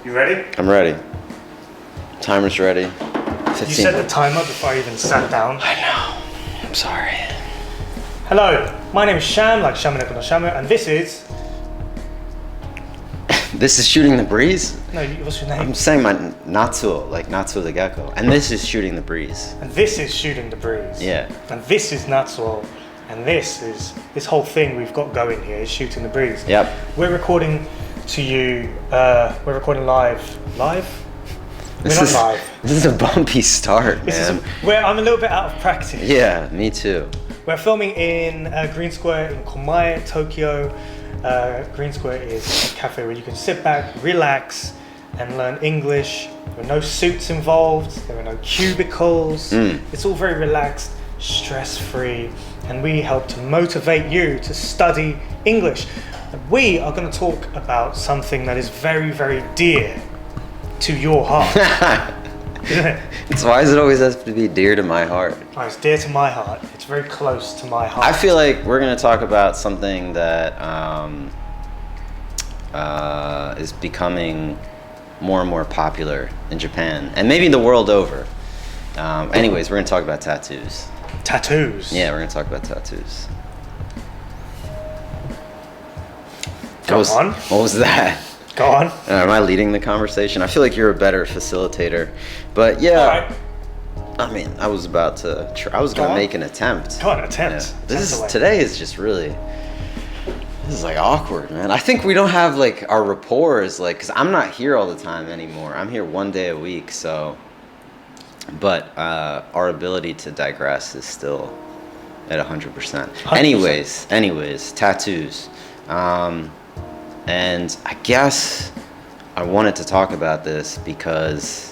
You ready? I'm ready. Timer's ready. 15. You set the timer before I even sat down. I know. I'm sorry. Hello, my name is Sham, like Sham and Natsuo, and this is... This is Shooting the Breeze? No, what's your name? I'm saying my Natsuo, like Natsuo the gecko. And this is Shooting the Breeze. And this is Shooting the Breeze. Yeah. And this is Natsuo. And this whole thing we've got going here is Shooting the Breeze. Yep. We're recording to you, we're recording live. Live? We're not live. This is a bumpy start, man. I'm a little bit out of practice. Yeah, me too. We're filming in Green Square in Komae, Tokyo. Green Square is a cafe where you can sit back, relax, and learn English. There are no suits involved. There are no cubicles. It's all very relaxed, stress-free, and we help to motivate you to study English. And we are going to talk about something that is very, very dear to your heart. Isn't it? Why does it always have to be dear to my heart? Oh, it's dear to my heart. It's very close to my heart. I feel like we're going to talk about something that is becoming more and more popular in Japan and maybe the world over. Anyways, we're going to talk about tattoos. Tattoos? Yeah, we're going to talk about tattoos. Go on. What was that? Go on. Am I leading the conversation? I feel like you're a better facilitator. But yeah, All right. I mean, I was about to I was going to make an attempt. Go on, attempt. Yeah. Today is just really, this is like awkward, man. I think we don't have like our rapport is like, because I'm not here all the time anymore. I'm here one day a week, so, but our ability to digress is still at 100%. 100%. Anyways, tattoos. And I guess I wanted to talk about this because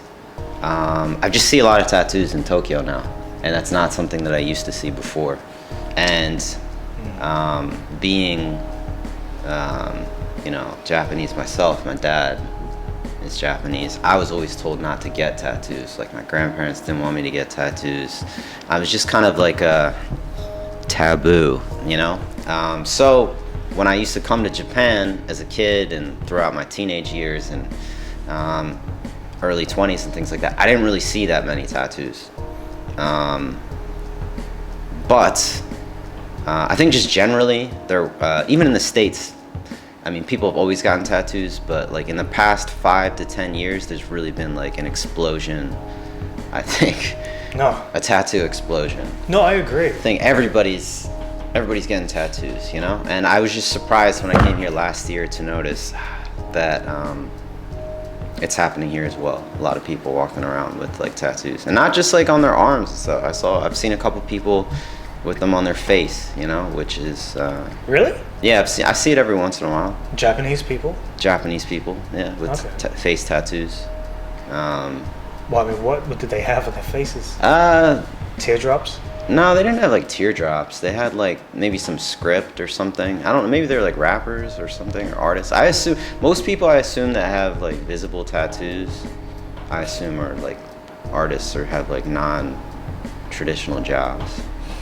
I just see a lot of tattoos in Tokyo now, and that's not something that I used to see before. And being, Japanese myself, my dad is Japanese. I was always told not to get tattoos. Like my grandparents didn't want me to get tattoos. I was just kind of like a taboo, So when I used to come to Japan as a kid and throughout my teenage years and early 20s and things like that, I didn't really see that many tattoos. But I think just generally, even in the States, I mean, people have always gotten tattoos, but like in the past 5 to 10 years, there's really been like an explosion, I think. No. A tattoo explosion. No, I agree. I think everybody's getting tattoos, And I was just surprised when I came here last year to notice that it's happening here as well. A lot of people walking around with like tattoos, and not just like on their arms and stuff. I've seen a couple people with them on their face, which is Really? Yeah, I see it every once in a while. Japanese people, yeah, with face tattoos. Well, I mean, what did they have on their faces? Teardrops? No, they didn't have like teardrops. They had like maybe some script or something. I don't know. Maybe they're like rappers or something, or artists. I assume most people that have like visible tattoos, I assume are like artists or have like non-traditional jobs.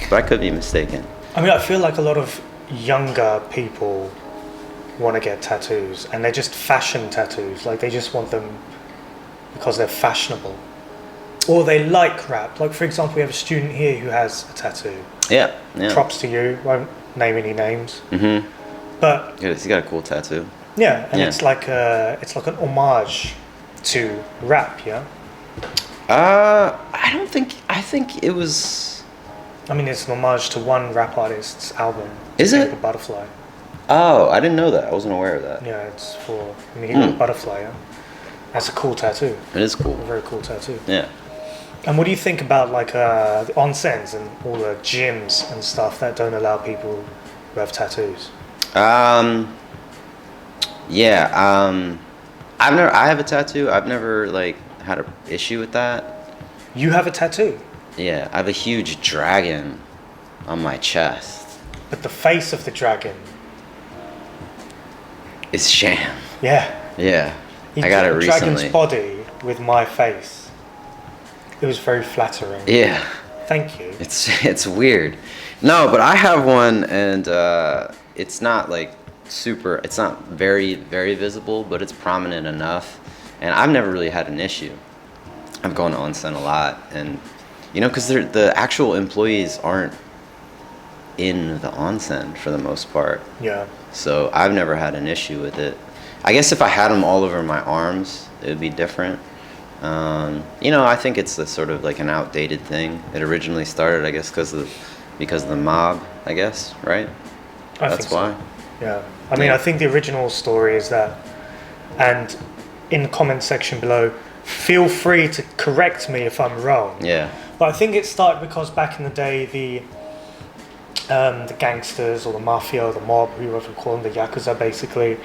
But I could be mistaken. I mean, I feel like a lot of younger people want to get tattoos, and they're just fashion tattoos. Like they just want them because they're fashionable. Or they like rap. Like, for example, we have a student here who has a tattoo. Yeah. Props to you. Won't name any names. Mm-hmm. But he's got a cool tattoo. Yeah, and it's like an homage to rap. Yeah. I think it was. I mean, it's an homage to one rap artist's album. Is it? The Butterfly. Oh, I didn't know that. I wasn't aware of that. Yeah, it's for. I mean, he wrote Butterfly. Yeah. That's a cool tattoo. It is cool. A very cool tattoo. Yeah. And what do you think about like the onsens and all the gyms and stuff that don't allow people who have tattoos? I have a tattoo. I've never like had an issue with that. You have a tattoo? Yeah, I have a huge dragon on my chest. But the face of the dragon is Sham. Yeah. Yeah. I got it recently. Dragon's body with my face. It was very flattering. Yeah. Thank you. It's weird. No, but I have one, and it's not like super. It's not very very visible, but it's prominent enough. And I've never really had an issue. I've gone to onsen a lot, and because the actual employees aren't in the onsen for the most part. Yeah. So I've never had an issue with it. I guess if I had them all over my arms, it would be different. I think it's a sort of like an outdated thing. It originally started, I guess, because of the mob, I guess, right? That's why. Yeah. I mean, I think the original story is that, and in the comment section below, feel free to correct me if I'm wrong. Yeah. But I think it started because back in the day, the gangsters or the mafia or the mob, whoever you call them, the yakuza, basically,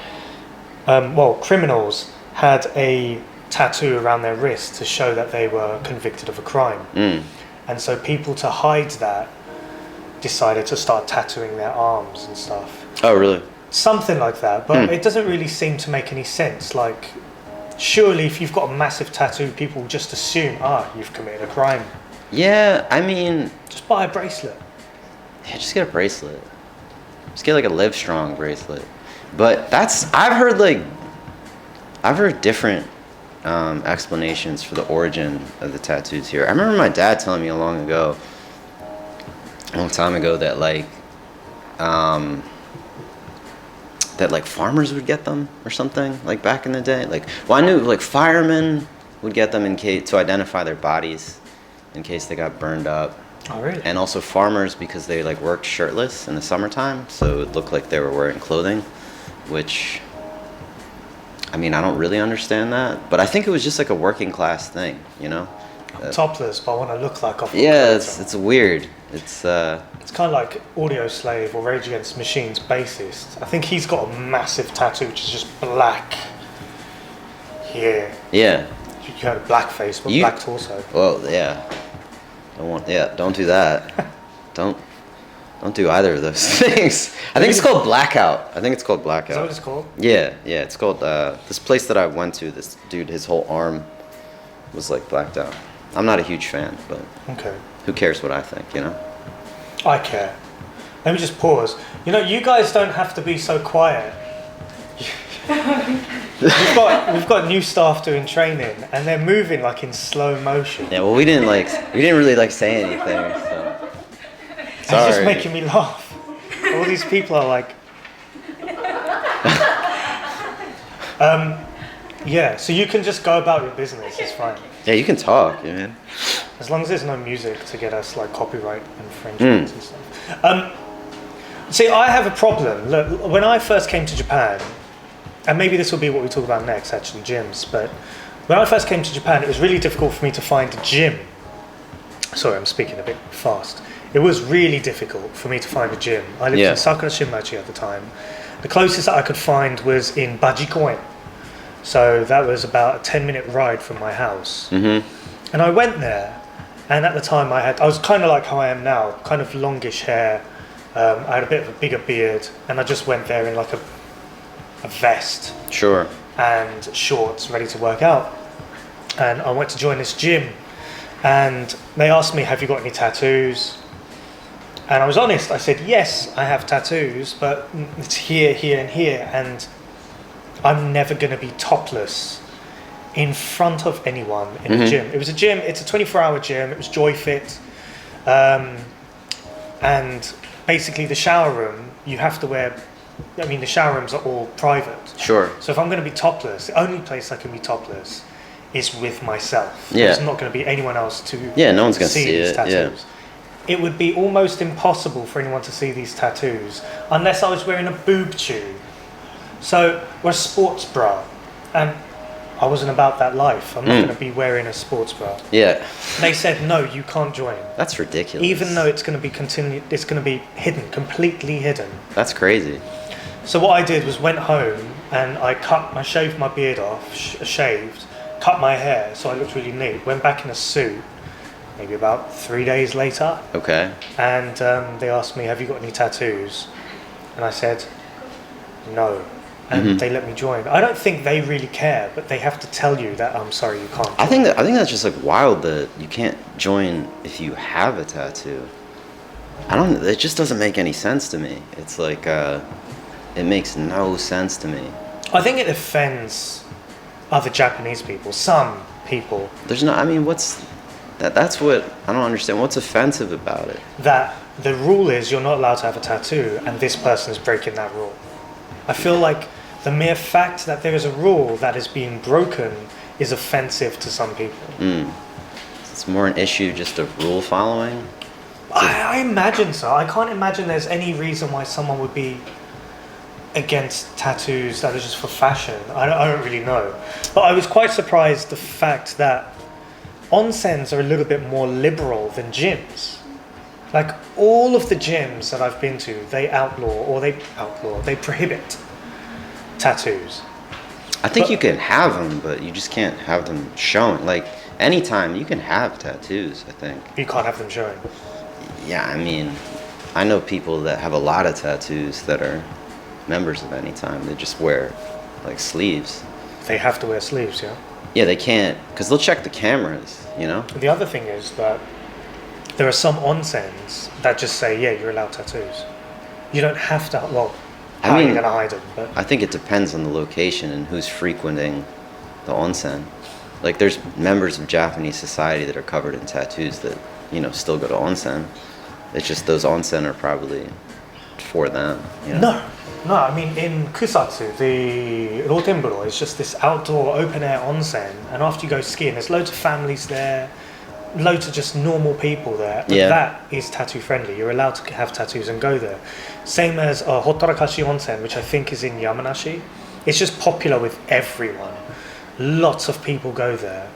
criminals had a tattoo around their wrist to show that they were convicted of a crime. And so people, to hide that, decided to start tattooing their arms and stuff. Oh, really? Something like that, but it doesn't really seem to make any sense. Like, surely if you've got a massive tattoo, people just assume, you've committed a crime. Yeah, I mean... Just buy a bracelet. Yeah, just get a bracelet. Just get like a Live Strong bracelet. But I've heard different explanations for the origin of the tattoos here. I remember my dad telling me a long time ago that farmers would get them or something, like back in the day. I knew firemen would get them to identify their bodies in case they got burned up. Oh, really? And also farmers, because they worked shirtless in the summertime, so it looked like they were wearing clothing, which, I mean, I don't really understand that, but I think it was just like a working class thing, I'm topless, but I want to look like I've got it's weird. It's kind of like Audio Slave or Rage Against the Machine's bassist. I think he's got a massive tattoo which is just black here. Yeah. You had a black face, but black torso. Well, yeah. Don't do that. Don't do either of those things. I think it's called blackout. Is that what it's called? Yeah, it's called, this place that I went to, this dude, his whole arm was blacked out. I'm not a huge fan, but okay. Who cares what I think, I care. Let me just pause. You guys don't have to be so quiet. We've got new staff doing training, and they're moving in slow motion. Yeah, well, we didn't really say anything, so. It's just making me laugh. All these people are so you can just go about your business, it's fine. Yeah, you can talk, man. As long as there's no music to get us copyright infringements and stuff. See, I have a problem. Look, when I first came to Japan, and maybe this will be what we talk about next, actually, gyms, but when I first came to Japan, it was really difficult for me to find a gym. Sorry, I'm speaking a bit fast. It was really difficult for me to find a gym. I lived in Sakura Shinmachi at the time. The closest that I could find was in Bajikoen. So that was about a 10-minute ride from my house. Mm-hmm. And I went there, and at the time I was kind of like how I am now, kind of longish hair. I had a bit of a bigger beard, and I just went there in a vest. Sure. And shorts, ready to work out. And I went to join this gym, and they asked me, have you got any tattoos? And I was honest, I said, yes, I have tattoos, but it's here, here, and here, and I'm never going to be topless in front of anyone in a gym. It was a gym, it's a 24-hour gym, it was JoyFit, and basically the shower room, you have to wear, the shower rooms are all private. Sure. So if I'm going to be topless, the only place I can be topless is with myself. Yeah. There's not going to be anyone else to no one's going to see these it. tattoos. Yeah. It would be almost impossible for anyone to see these tattoos unless I was wearing a boob tube. So, or a sports bra. And I wasn't about that life. I'm not going to be wearing a sports bra. Yeah. They said, no, you can't join. That's ridiculous. Even though it's going to be it's going to be hidden, completely hidden. That's crazy. So what I did was went home and I shaved my beard off, shaved, cut my hair so I looked really neat, went back in a suit, maybe about 3 days later. Okay. And they asked me, have you got any tattoos? And I said, no. And they let me join. I don't think they really care, but they have to tell you that, I'm sorry, you can't join. I think that's just wild that you can't join if you have a tattoo. It just doesn't make any sense to me. It's it makes no sense to me. I think it offends other Japanese people, some people, There's no. I mean, what's that? That's what I don't understand. What's offensive about it? that the rule is you're not allowed to have a tattoo, and this person is breaking that rule. I feel like the mere fact that there is a rule that is being broken is offensive to some people. It's more an issue just of rule following. I imagine so. I can't imagine there's any reason why someone would be against tattoos that are just for fashion. I don't really know. But I was quite surprised the fact that onsens are a little bit more liberal than gyms. Like all of the gyms that I've been to, they prohibit tattoos. I think But- you can have them, but you just can't have them shown. Like anytime you can have tattoos. I think. You can't have them showing. Yeah, I mean, I know people that have a lot of tattoos that are members of Anytime. They just wear like sleeves. They have to wear sleeves, yeah? Yeah, they can't because they'll check the cameras. You know. The other thing is that there are some onsens that just say, yeah, you're allowed tattoos. You don't have to, well, how are you mean- going to hide them? But I think it depends on the location and who's frequenting the onsen. Like, there's members of Japanese society that are covered in tattoos that, you know, still go to onsen. It's just those onsen are probably for them. You know? No, I mean, in Kusatsu, the Rotenburo is just this outdoor open-air onsen, and after you go skiing, there's loads of families there, loads of just normal people there, but Yeah. that is tattoo-friendly. You're allowed to have tattoos and go there. Same as Hotorakashi Onsen, which I think is in Yamanashi. It's just popular with everyone. Lots of people go there,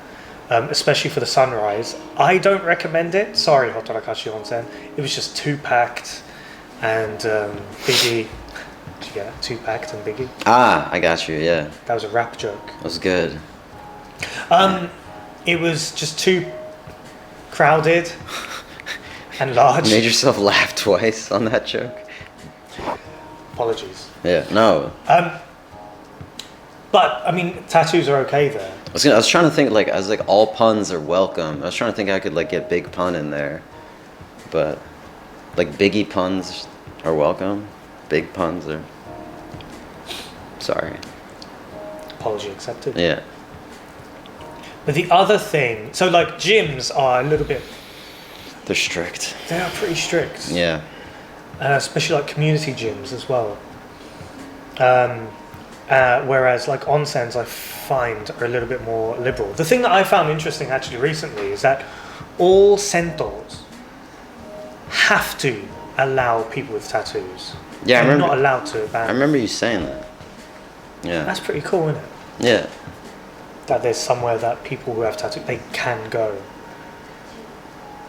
especially for the sunrise. I don't recommend it. Sorry, Hotorakashi Onsen. It was just too packed, and Biggie. Did you get it? Too packed and Biggie. Ah, I got you. Yeah, That was a rap joke. that was good. It was just too crowded and large. Made yourself laugh twice on that joke. Apologies. Yeah, no. But I mean, tattoos are okay there. I was trying to think like I was like all puns are welcome. I was trying to think I could like get big pun in there, but like Biggie puns are welcome. Big puns are. Sorry. Apology accepted. Yeah. But the other thing, so like gyms are a little bit, They're strict. they are pretty strict. Yeah. Especially like community gyms as well. Whereas like onsens I find are a little bit more liberal. The thing that I found interesting actually recently is that all sentos have to allow people with tattoos. Yeah, I They're remember. not allowed to I ban. remember you saying that. Yeah. That's pretty cool, isn't it? Yeah. That there's somewhere that people who have tattoos, they can go.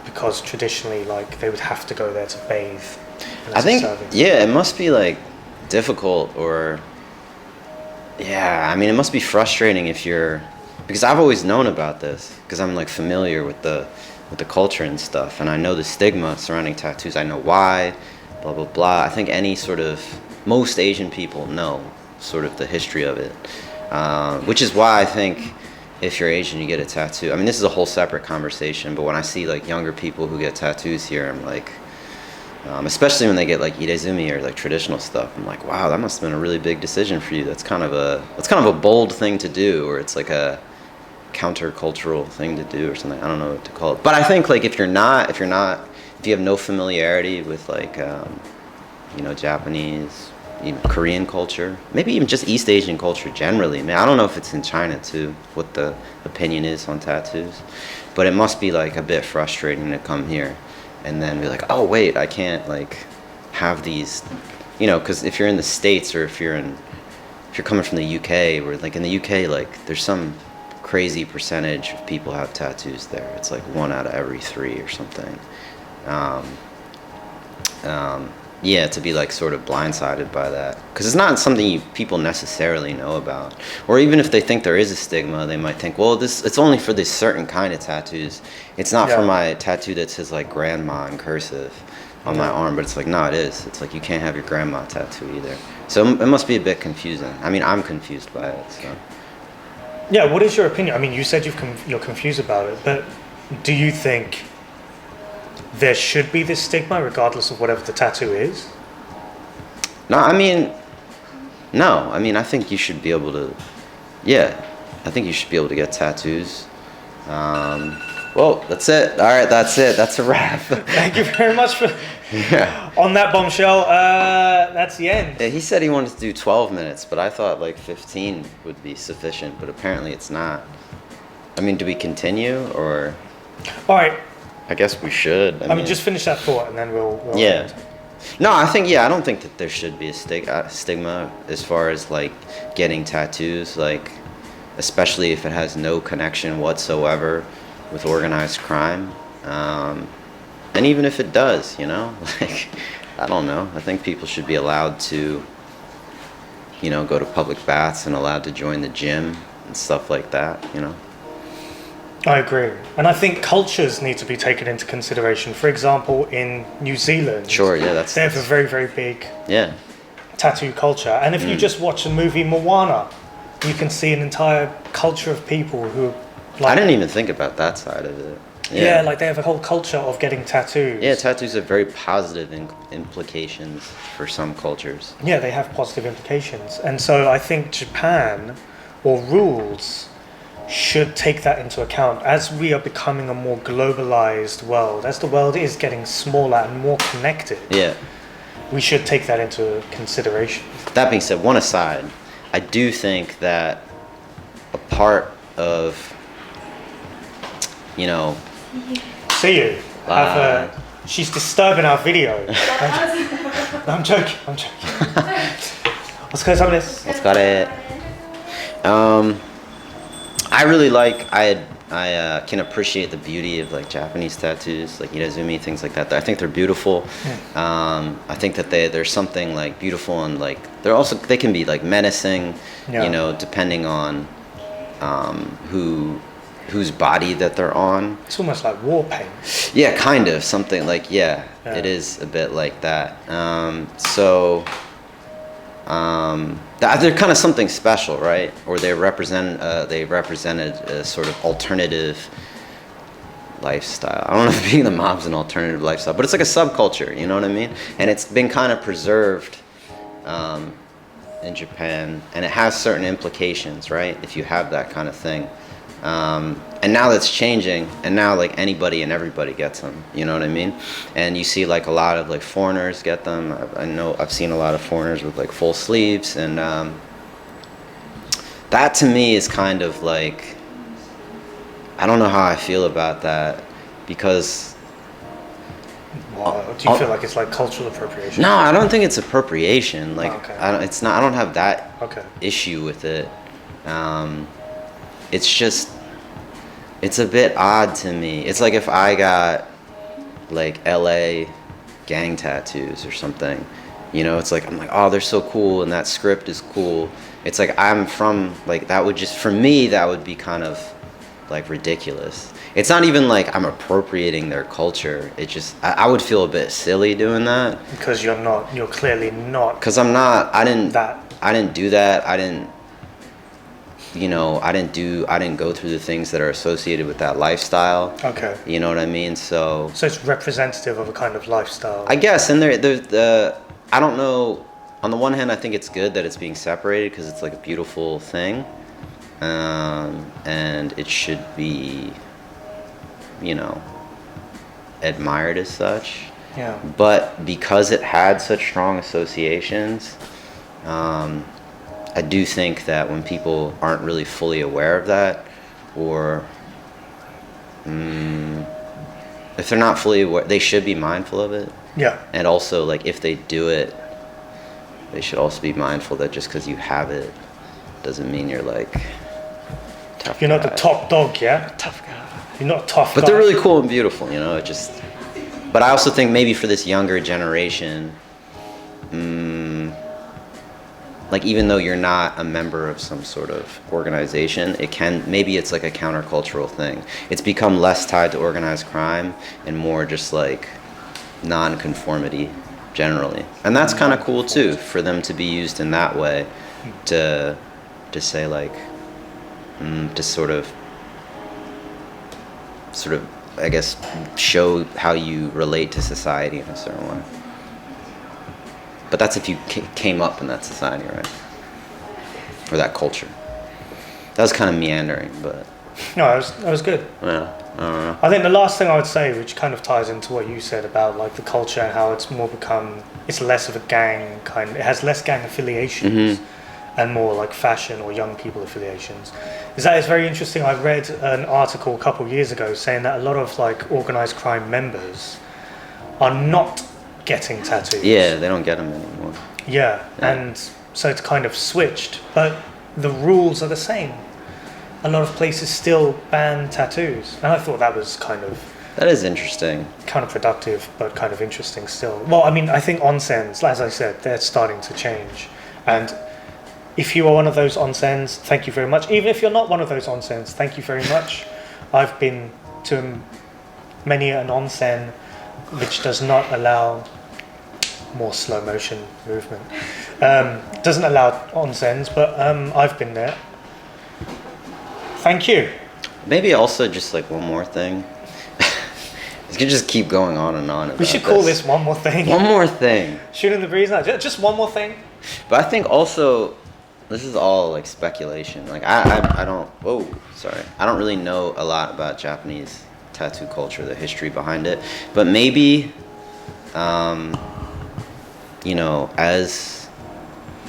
Because traditionally, like, they would have to go there to bathe. And I that's think. serving. Yeah, it must be like difficult or. Yeah, I mean, it must be frustrating if you're, because I've always known about this because I'm like familiar with the culture and stuff, and I know the stigma surrounding tattoos. I know why, blah blah blah. I think most Asian people know sort of the history of it, which is why I think if you're Asian, you get a tattoo. I mean, this is a whole separate conversation, but when I see like younger people who get tattoos here, I'm like. Especially when they get like irezumi or like traditional stuff, I'm like, wow, that must have been a really big decision for you. That's kind of a bold thing to do, or it's like a countercultural thing to do, or something. I don't know what to call it. But I think like if you have no familiarity with like Japanese, even Korean culture, maybe even just East Asian culture generally. Man, I don't know if it's in China too, what the opinion is on tattoos, but it must be like a bit frustrating to come here and then be like, oh wait, I can't like have these, because if you're in the States or if you're coming from the UK, where like in the UK, like there's some crazy percentage of people have tattoos there. It's like 1 out of every 3 or something. Yeah, to be like sort of blindsided by that, because it's not something people necessarily know about, or even if they think there is a stigma, they might think, well, it's only for this certain kind of tattoos. It's not for my tattoo that says like grandma in cursive on my arm, but it's like, no, it is. It's like you can't have your grandma tattoo either. So it must be a bit confusing. I mean, I'm confused by it. So. Yeah, what is your opinion? I mean, you said you're confused about it, but do you think there should be this stigma regardless of whatever the tattoo is? No, I mean, I think you should be able to, yeah. I think you should be able to get tattoos. Well, that's it. All right, that's it. That's a wrap. Thank you very much for on that bombshell. That's the end. Yeah, he said he wanted to do 12 minutes, but I thought like 15 would be sufficient, but apparently it's not. I mean, do we continue or? All right. I guess we should. I mean, just finish that thought and then we'll yeah. No, I don't think that there should be a stigma as far as like getting tattoos, like especially if it has no connection whatsoever with organized crime. And even if it does, like, I don't know. I think people should be allowed to, go to public baths and allowed to join the gym and stuff like that, I agree. And I think cultures need to be taken into consideration. For example, in New Zealand, sure, yeah, they have a very, very big tattoo culture. And if you just watch the movie Moana, you can see an entire culture of people who I didn't even think about that side of it. Yeah, like they have a whole culture of getting tattoos. Yeah, tattoos have very positive implications for some cultures. Yeah, they have positive implications. And so I think Japan or rules should take that into account as we are becoming a more globalized world, as the world is getting smaller and more connected. Yeah. We should take that into consideration. That being said, one aside, I do think that a part of, See you. She's disturbing our video. I'm joking. お疲れ様です。お疲れ。I really I can appreciate the beauty of like Japanese tattoos, like irezumi, things like that. I think they're beautiful. I think that there's something like beautiful and like they can be like menacing, depending on whose body that they're on. It's almost like war paint. Yeah, kind of something like it is a bit like that. They're kind of something special, right? Or they represented a sort of alternative lifestyle. I don't know if being the mob's an alternative lifestyle, but it's like a subculture, you know what I mean? And it's been kind of preserved in Japan, and it has certain implications, right? If you have that kind of thing. And now that's changing, and now like anybody and everybody gets them, you know what I mean? And you see like a lot of like foreigners get them. I know I've seen a lot of foreigners with like full sleeves, and that to me is kind of like, I don't know how I feel about that, because do you feel like it's like cultural appropriation? No, I don't think it's appropriation. Like I don't have that issue with it. It's just, it's a bit odd to me. It's like if I got like LA gang tattoos or something, it's like, I'm like, oh, they're so cool and that script is cool. It's like I'm from, like, that would just, for me, that would be kind of like ridiculous. It's not even like I'm appropriating their culture. It just, I would feel a bit silly doing that. Because you're clearly not. Because I'm not, I didn't do that. I didn't go through the things that are associated with that lifestyle. Okay. You know what I mean? So it's representative of a kind of lifestyle. I guess, and I don't know. On the one hand, I think it's good that it's being separated because it's like a beautiful thing, and it should be, admired as such. Yeah. But because it had such strong associations, I do think that when people aren't really fully aware of that, or if they're not fully aware, they should be mindful of it. Yeah. And also, like, if they do it, they should also be mindful that just because you have it doesn't mean you're like tough. You're not the top dog, yeah? Tough guy. You're not tough. But they're really cool and beautiful, It just. But I also think maybe for this younger generation, like, even though you're not a member of some sort of organization, maybe it's like a countercultural thing. It's become less tied to organized crime and more just like non-conformity generally. And that's kind of cool too, for them to be used in that way to say like, to sort of, I guess, show how you relate to society in a certain way. But that's if you came up in that society, right? Or that culture. That was kind of meandering, but No, it was good. yeah, I don't know. I think the last thing I would say, which kind of ties into what you said about like the culture and how it's less of a gang kind. It has less gang affiliations and more like fashion or young people affiliations. Is that it's very interesting. I read an article a couple of years ago saying that a lot of like organized crime members are not getting tattoos. Yeah, they don't get them anymore. Yeah, and so it's kind of switched, but the rules are the same. A lot of places still ban tattoos, and I thought that was kind of That is interesting. counterproductive, but kind of interesting still. Well, I mean, I think onsens, as I said, they're starting to change, and if you are one of those onsens, thank you very much. Even if you're not one of those onsens, thank you very much. I've been to many an onsen which does not allow more slow motion movement. Doesn't allow onsens, but I've been there. Thank you. Maybe also just like one more thing. You can just keep going on and on about We should call this one more thing. One more thing. Shooting the breeze now. Just one more thing. But I think also, this is all like speculation. Like I don't. Whoa, sorry. I don't really know a lot about Japanese tattoo culture, the history behind it. But maybe, you know, as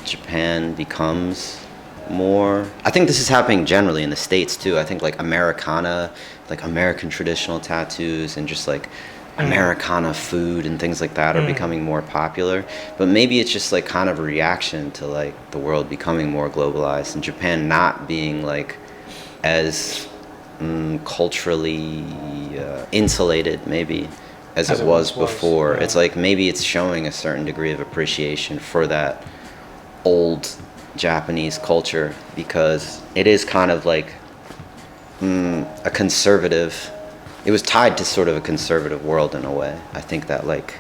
Japan becomes more, I think this is happening generally in the States too. I think like Americana, like American traditional tattoos and just like Americana food and things like that are becoming more popular. But maybe it's just like kind of a reaction to like the world becoming more globalized and Japan not being like as culturally insulated maybe as it was before. Yeah. It's like maybe it's showing a certain degree of appreciation for that old Japanese culture because it is kind of like a conservative, it was tied to sort of a conservative world in a way. I think that like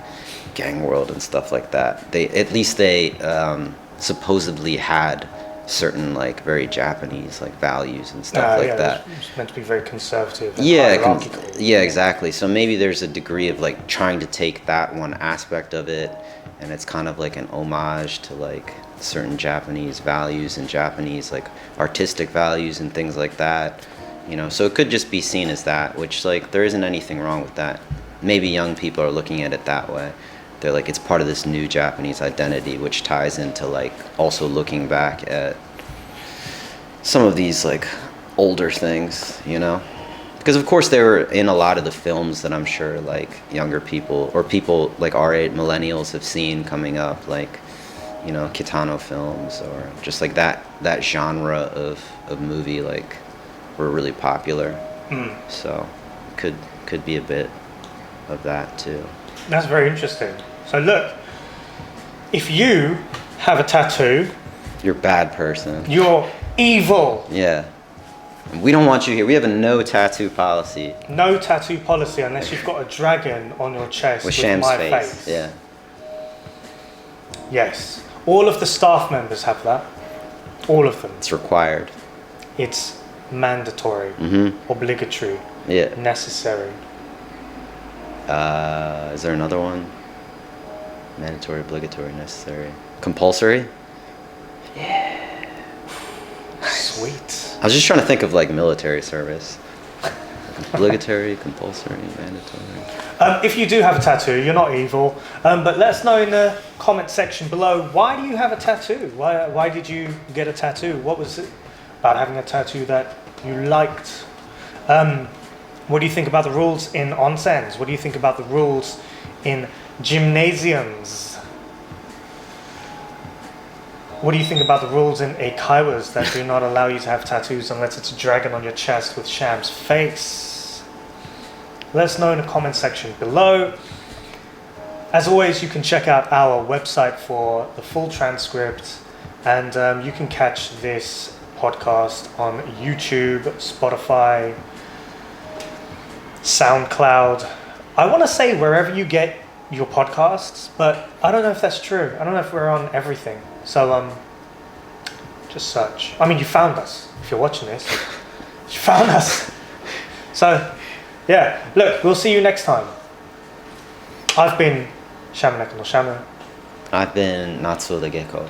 gang world and stuff like that, they supposedly had certain like very Japanese like values and stuff like that. It's meant to be very conservative and Yeah, hierarchical. yeah, exactly. So maybe there's a degree of like trying to take that one aspect of it and it's kind of like an homage to like certain Japanese values and Japanese like artistic values and things like that, you know. So it could just be seen as that, which like there isn't anything wrong with that. Maybe young people are looking at it that way. They're like it's part of this new Japanese identity, which ties into like also looking back at some of these like older things, you know. Because of course they were in a lot of the films that I'm sure like younger people or people like our age, millennials have seen coming up, like, you know, Kitano films or just like that genre of movie like were really popular. So could be a bit of that too. That's very interesting. So look, if you have a tattoo, You're a bad person. you're evil. Yeah. We don't want you here. We have a no tattoo policy No tattoo policy unless you've got a dragon on your chest with with Sham's my face. Yeah. Yes. All of the staff members have that. All of them. It's required. It's mandatory, obligatory, Yeah. necessary. Is there another one? Mandatory, obligatory, necessary. Compulsory? Sweet. I was just trying to think of like military service. Obligatory, compulsory, mandatory. If you do have a tattoo, you're not evil. But let us know in the comment section below, why do you have a tattoo? Why did you get a tattoo? What was it about having a tattoo that you liked? What do you think about the rules in onsens? What do you think about the rules in gymnasiums? What do you think about the rules in eikaiwas that do not allow you to have tattoos unless it's a dragon on your chest with Sham's face? Let us know in the comment section below. As always, you can check out our website for the full transcript, and you can catch this podcast on YouTube, Spotify, SoundCloud. I want to say wherever you get your podcasts, but I don't know if that's true. I don't know if we're on everything. So just search. I mean, you found us. If you're watching this, you found us. So yeah, look, we'll see you next time. I've been Sham and Natsuo. I've been Natsuo the Gecko.